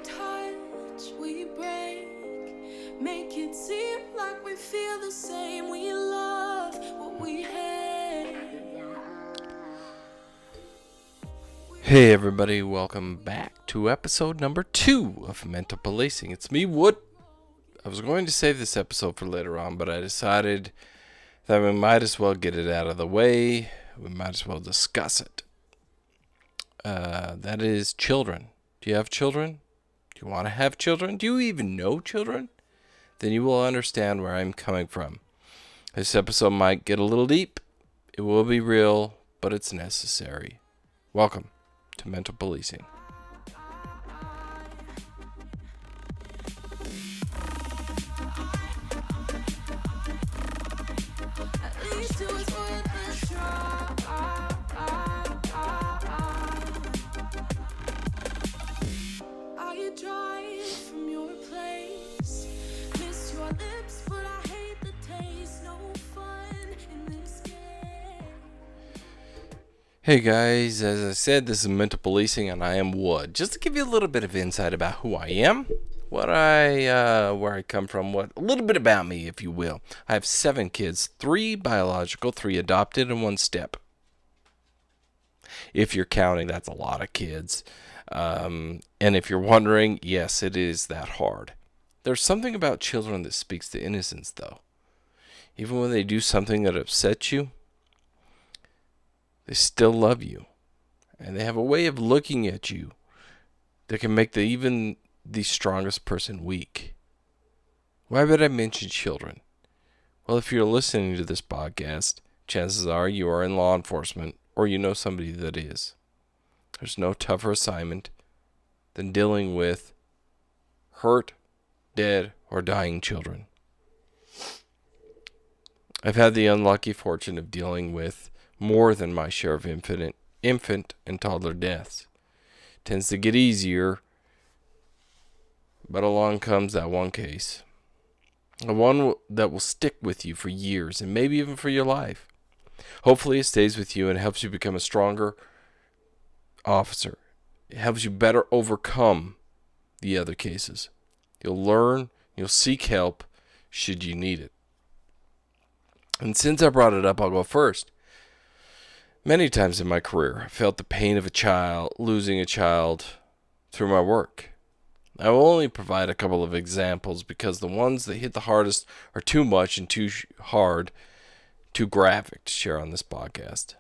touch, we break. Make it seem like we feel the same. We love what we hate. Hey everybody, welcome back to episode number 2 of Mental Policing. It's me, Wood. I was going to save this episode for later on, but I decided that we might as well get it out of the way. We might as well discuss it. That is children. Do you have children? Do you want to have children? Do you even know children? Then you will understand where I'm coming from. This episode might get a little deep. It will be real, but it's necessary. Welcome to Mental Policing. At least it was worth a try. Are you dry from your place? Miss your lips, but I hate the taste. No fun in this game. Hey guys, as I said, this is Mental Policing and I am Wood. Just to give you a little bit of insight about who I am, where I come from, a little bit about me, if you will. I have 7 kids, 3 biological, 3 adopted, and 1 step. If you're counting, that's a lot of kids. And if you're wondering, yes, it is that hard. There's something about children that speaks to innocence, though. Even when they do something that upsets you, they still love you. And they have a way of looking at you that can make even the strongest person weak. Why would I mention children? Well, if you're listening to this podcast, chances are you are in law enforcement or you know somebody that is. There's no tougher assignment than dealing with hurt, dead, or dying children. I've had the unlucky fortune of dealing with more than my share of infant and toddler deaths. Tends to get easier, but along comes that one case. The one that will stick with you for years and maybe even for your life. Hopefully it stays with you and helps you become a stronger officer. It helps you better overcome the other cases. You'll learn, you'll seek help should you need it. And since I brought it up, I'll go first. Many times in my career, I felt the pain of losing a child through my work. I will only provide a couple of examples because the ones that hit the hardest are too much and too hard, too graphic to share on this podcast.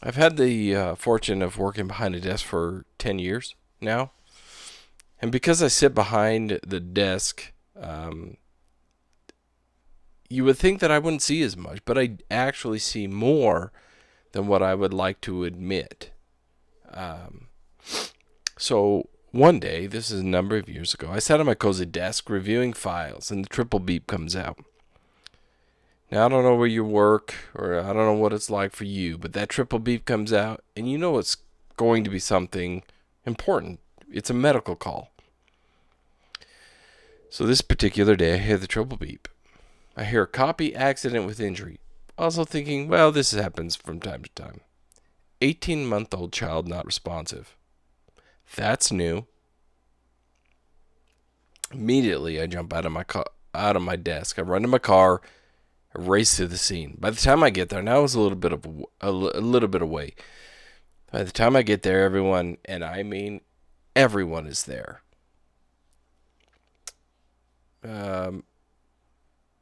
I've had the fortune of working behind a desk for 10 years now. And because I sit behind the desk, you would think that I wouldn't see as much, but I actually see more than what I would like to admit. So one day, this is a number of years ago, I sat at my cozy desk reviewing files, and the triple beep comes out. Now, I don't know where you work, or I don't know what it's like for you, but that triple beep comes out, and you know it's going to be something important. It's a medical call. So this particular day, I hear the triple beep. I hear a copy accident with injury. Also thinking, well, this happens from time to time. 18-month-old child not responsive. That's new. Immediately, I jump out of my desk. I run to my car. I race to the scene. By the time I get there, now it's a little bit away. By the time I get there, everyone, and I mean everyone, is there.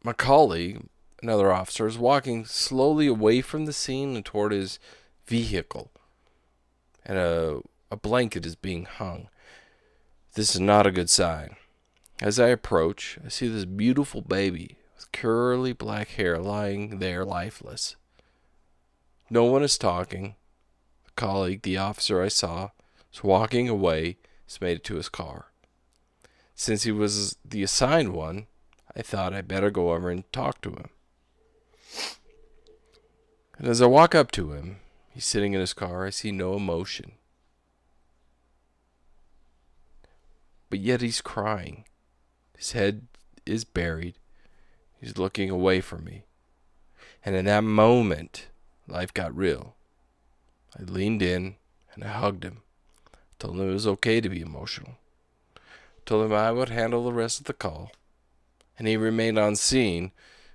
My colleague, another officer, is walking slowly away from the scene and toward his vehicle. And a blanket is being hung. This is not a good sign. As I approach, I see this beautiful baby with curly black hair lying there lifeless. No one is talking. The colleague, the officer I saw, is walking away. He's made it to his car. Since he was the assigned one, I thought I'd better go over and talk to him. And as I walk up to him, he's sitting in his car. I see no emotion. But yet he's crying. His head is buried. He's looking away from me. And in that moment, life got real. I leaned in and I hugged him. Told him it was okay to be emotional. Told him I would handle the rest of the call. And he remained on scene,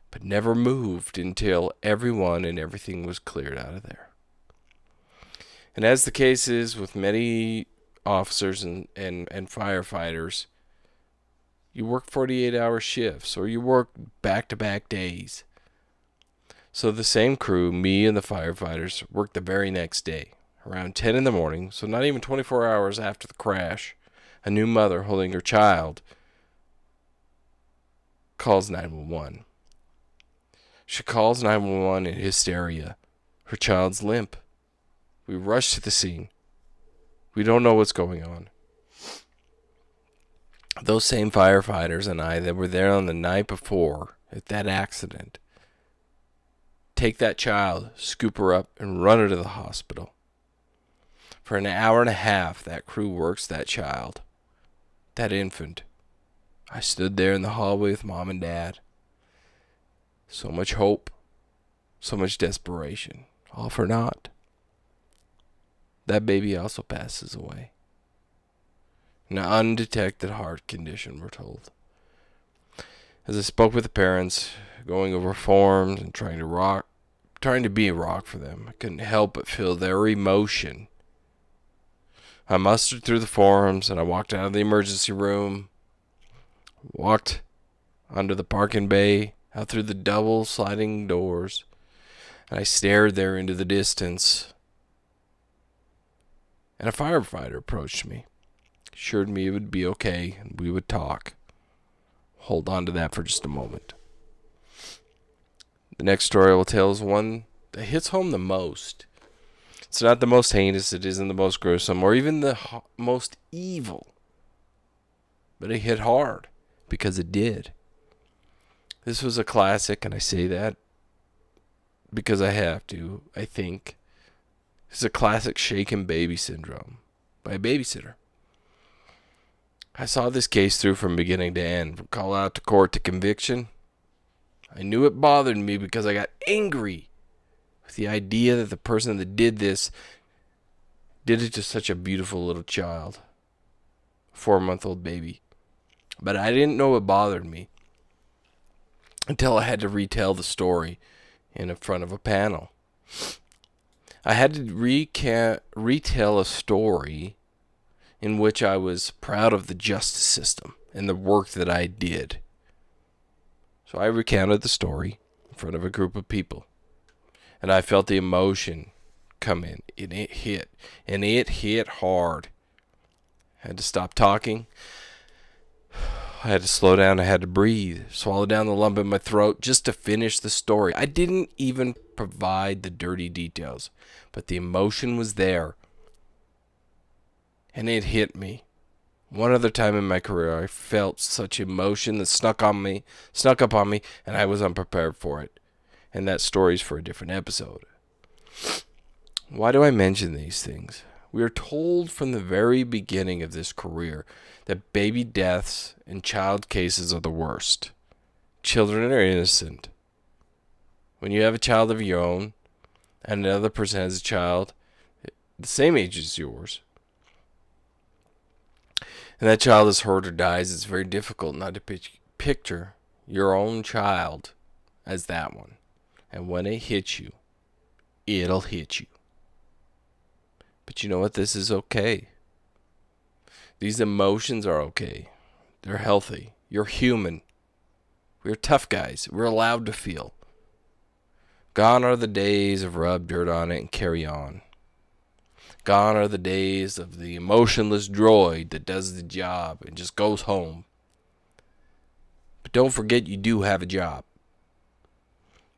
but never moved until everyone and everything was cleared out of there. And as the case is with many officers and firefighters, you work 48-hour shifts or you work back-to-back days. So the same crew, me and the firefighters, worked the very next day, around 10 in the morning, so not even 24 hours after the crash. A new mother holding her child calls 911. She calls 911 in hysteria. Her child's limp. We rush to the scene. We don't know what's going on. Those same firefighters and I that were there on the night before at that accident take that child, scoop her up, and run her to the hospital. For an hour and a half, that crew works that child, that infant. I stood there in the hallway with Mom and Dad. So much hope, so much desperation, all for naught. That baby also passes away. An undetected heart condition, we're told. As I spoke with the parents, going over forms and trying to be a rock for them, I couldn't help but feel their emotion. I mustered through the forms and I walked out of the emergency room, walked under the parking bay, out through the double sliding doors, and I stared there into the distance. And a firefighter approached me, assured me it would be okay and we would talk. Hold on to that for just a moment. The next story I will tell is one that hits home the most. It's not the most heinous, it isn't the most gruesome, or even the most evil. But it hit hard, because it did. This was a classic, and I say that because I have to, I think. It's a classic shaken baby syndrome by a babysitter. I saw this case through from beginning to end, from call out to court to conviction. I knew it bothered me because I got angry with the idea that the person that did this did it to such a beautiful little child, a 4-month-old baby. But I didn't know it bothered me until I had to retell the story in front of a panel. I had to retell a story in which I was proud of the justice system and the work that I did. So I recounted the story in front of a group of people. And I felt the emotion come in. And it hit. And it hit hard. I had to stop talking. I had to slow down. I had to breathe. Swallow down the lump in my throat just to finish the story. I didn't even provide the dirty details. But the emotion was there. And it hit me. One other time in my career, I felt such emotion that snuck up on me, and I was unprepared for it. And that story's for a different episode. Why do I mention these things? We are told from the very beginning of this career that baby deaths and child cases are the worst. Children are innocent. When you have a child of your own, and another person has a child the same age as yours, and that child is hurt or dies, it's very difficult not to picture your own child as that one. And when it hits you, it'll hit you. But you know what? This is okay. These emotions are okay. They're healthy. You're human. We're tough guys. We're allowed to feel. Gone are the days of rub dirt on it and carry on. Gone are the days of the emotionless droid that does the job and just goes home. But don't forget you do have a job.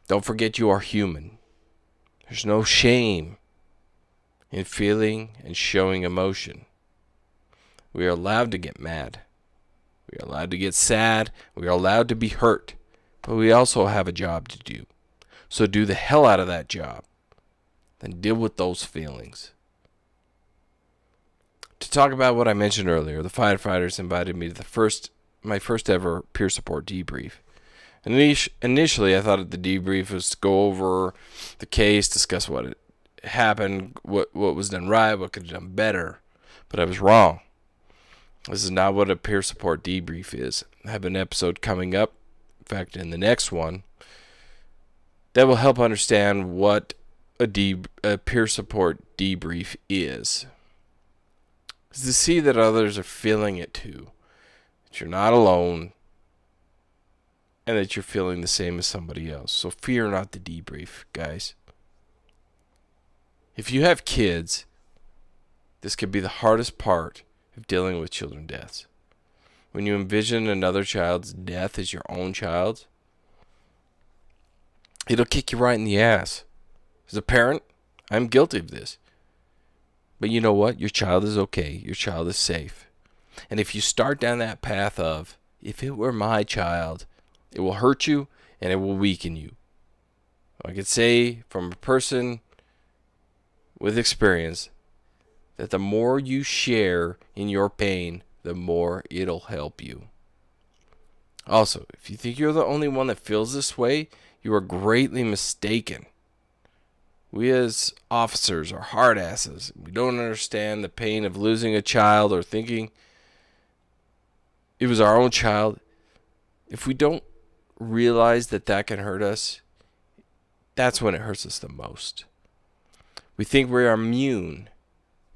Don't forget you are human. There's no shame in feeling and showing emotion. We are allowed to get mad. We are allowed to get sad. We are allowed to be hurt. But we also have a job to do. So do the hell out of that job. Then deal with those feelings. To talk about what I mentioned earlier, the firefighters invited me to my first ever peer support debrief. And initially, I thought the debrief was to go over the case, discuss what happened, what was done right, what could have done better. But I was wrong. This is not what a peer support debrief is. I have an episode coming up, in fact, in the next one, that will help understand what a peer support debrief is. It's to see that others are feeling it too. That you're not alone, and that you're feeling the same as somebody else. So fear not the debrief, guys. If you have kids, this could be the hardest part of dealing with children deaths. When you envision another child's death as your own child, it'll kick you right in the ass. As a parent, I'm guilty of this. But you know what? Your child is okay. Your child is safe. And if you start down that path of, if it were my child, it will hurt you and it will weaken you. I could say from a person with experience that the more you share in your pain, the more it'll help you. Also, if you think you're the only one that feels this way, you are greatly mistaken. We as officers are hard asses. We don't understand the pain of losing a child or thinking it was our own child. If we don't realize that that can hurt us, that's when it hurts us the most. We think we are immune.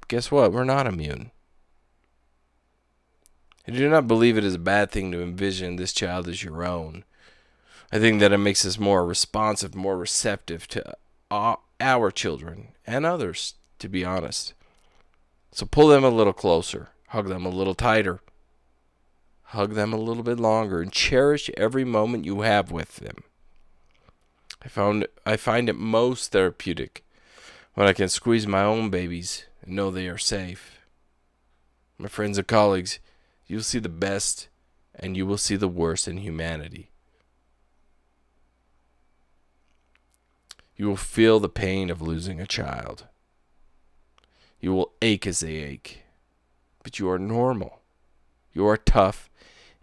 Guess what? We're not immune. I do not believe it is a bad thing to envision this child as your own. I think that it makes us more responsive, more receptive to our children and others, to be honest. So pull them a little closer, hug them a little tighter, hug them a little bit longer, and cherish every moment you have with them. I find it most therapeutic when I can squeeze my own babies and know they are safe. My friends and colleagues, you'll see the best and you will see the worst in humanity. You will feel the pain of losing a child. You will ache as they ache. But you are normal. You are tough.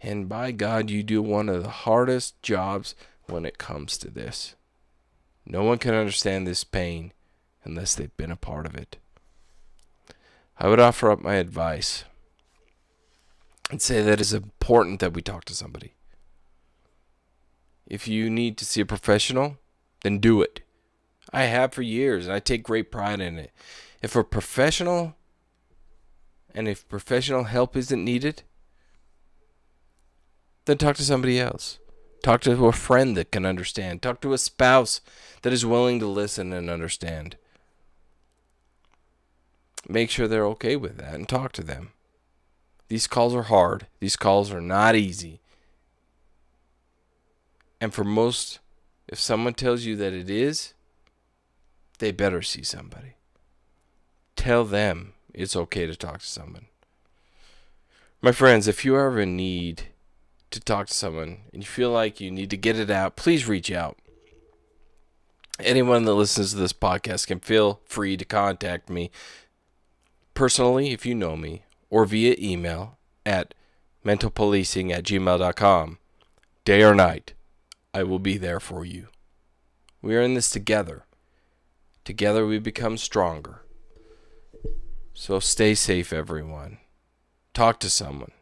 And by God, you do one of the hardest jobs when it comes to this. No one can understand this pain unless they've been a part of it. I would offer up my advice and say that it's important that we talk to somebody. If you need to see a professional, then do it. I have for years, and I take great pride in it. If a professional, and if professional help isn't needed, then talk to somebody else. Talk to a friend that can understand. Talk to a spouse that is willing to listen and understand. Make sure they're okay with that and talk to them. These calls are hard. These calls are not easy. And for most, if someone tells you that it is, they better see somebody. Tell them it's okay to talk to someone. My friends, if you are in need to talk to someone and you feel like you need to get it out, please reach out. Anyone that listens to this podcast can feel free to contact me personally if you know me, or via email at mentalpolicing@gmail.com. Day or night, I will be there for you. We are in this together. Together we become stronger. So stay safe, everyone. Talk to someone.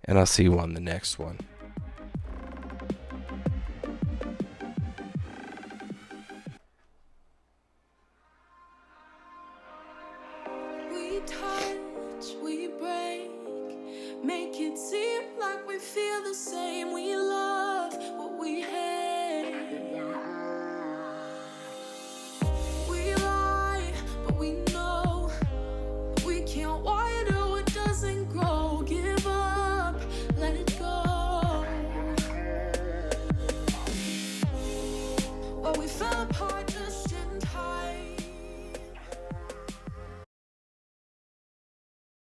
And I'll see you on the next one. We touch, we break, make it seem like we feel the same. We love what we hate. We lie, but we know we can't water what doesn't grow. Give up, let it go. Well, we fell apart.